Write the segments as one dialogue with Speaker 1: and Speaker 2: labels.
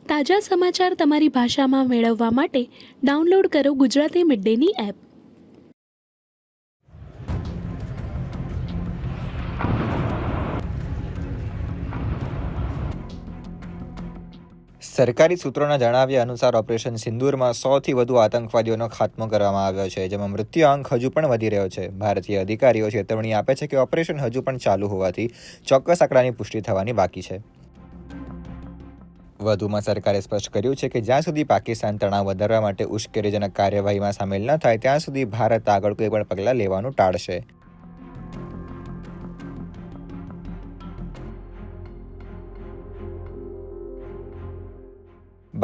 Speaker 1: તાજા સમાચાર તમારી ભાષામાં મેળવવા માટે ડાઉનલોડ કરો ગુજરાતી મિડ ડેની એપ।
Speaker 2: સરકારી સૂત્રોના જણાવ્યા અનુસાર ઓપરેશન સિંદૂરમાં 100થી વધુ આતંકવાદીઓનો ખાત્મો કરવામાં આવ્યો છે, જેમાં મૃત્યુઆંક હજુ પણ વધી રહ્યો છે। ભારતીય અધિકારીઓ ચેતવણી આપે છે કે ઓપરેશન હજુ પણ ચાલુ હોવાથી ચોક્કસ આંકડાની પુષ્ટિ થવાની બાકી છે। વધુમાં સરકારે સ્પષ્ટ કર્યું છે કે જ્યાં સુધી પાકિસ્તાન તણાવ વધારવા માટે ઉશ્કેરણીજનક કાર્યવાહીમાં સામેલ ન થાય ત્યાં સુધી ભારત આગળ કોઈ પણ પગલાં લેવાનું ટાળશે।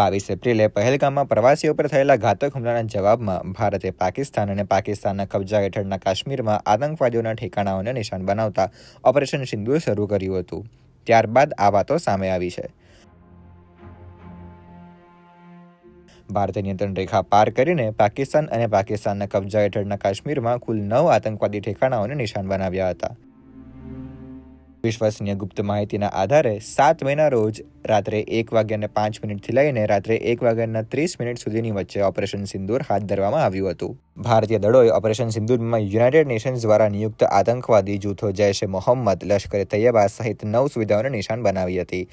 Speaker 2: 22 એપ્રિલે પહેલગામમાં પ્રવાસીઓ પર થયેલા ઘાતક હુમલાના જવાબમાં ભારતે પાકિસ્તાન અને પાકિસ્તાનના કબજા હેઠળના કાશ્મીરમાં આતંકવાદીઓના ઠેકાણાઓને નિશાન બનાવતા ઓપરેશન સિંદૂર શરૂ કર્યું હતું। ત્યારબાદ આ વાતો સામે આવી છે। ભારતે નિયંત્રણ રેખા પાર કરીને પાકિસ્તાન અને પાકિસ્તાનના કબજા હેઠળના કાશ્મીરમાં કુલ 9 આતંકવાદી ઠેકાણાઓને નિશાન બનાવ્યા હતા। વિશ્વસનીય ગુપ્ત માહિતીના આધારે 7 મેના રોજ રાત્રે 1:05 લઈને રાત્રે 1:30 સુધીની વચ્ચે ઓપરેશન સિંદૂર હાથ ધરવામાં આવ્યું હતું। ભારતીય દળોએ ઓપરેશન સિંદૂરમાં યુનાઇટેડ નેશન્સ દ્વારા નિયુક્ત આતંકવાદી જૂથો જૈશ એ મોહમ્મદ, લશ્કરે તૈયબા સહિત 9 સુવિધાઓને નિશાન બનાવી હતી।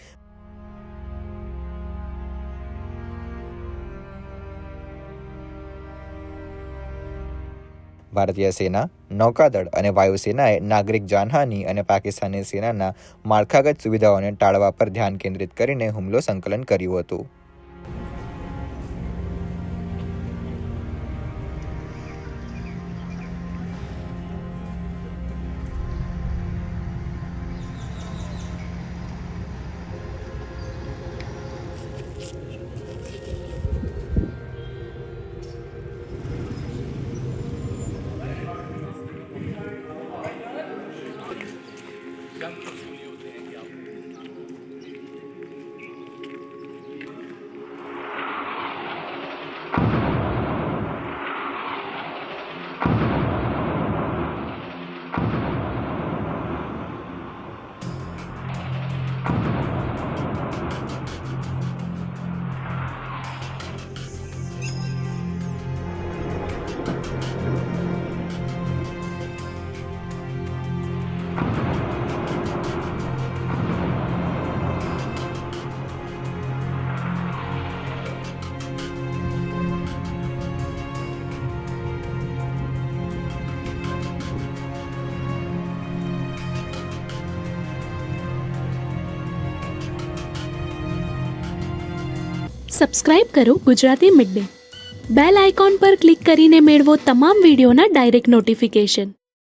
Speaker 2: ભારતીય સેના, નૌકાદળ અને વાયુસેનાએ નાગરિક જાનહાનિ અને પાકિસ્તાની સેનાના માળખાગત સુવિધાઓને ટાળવા પર ધ્યાન કેન્દ્રિત કરીને હુમલો સંકલન કર્યું હતું।
Speaker 1: સબસ્ક્રાઇબ કરો Gujarati mid day. Bell icon પર ક્લિક કરીને મેળવો તમામ વિડીયોના ડાયરેક્ટ નોટિફિકેશન।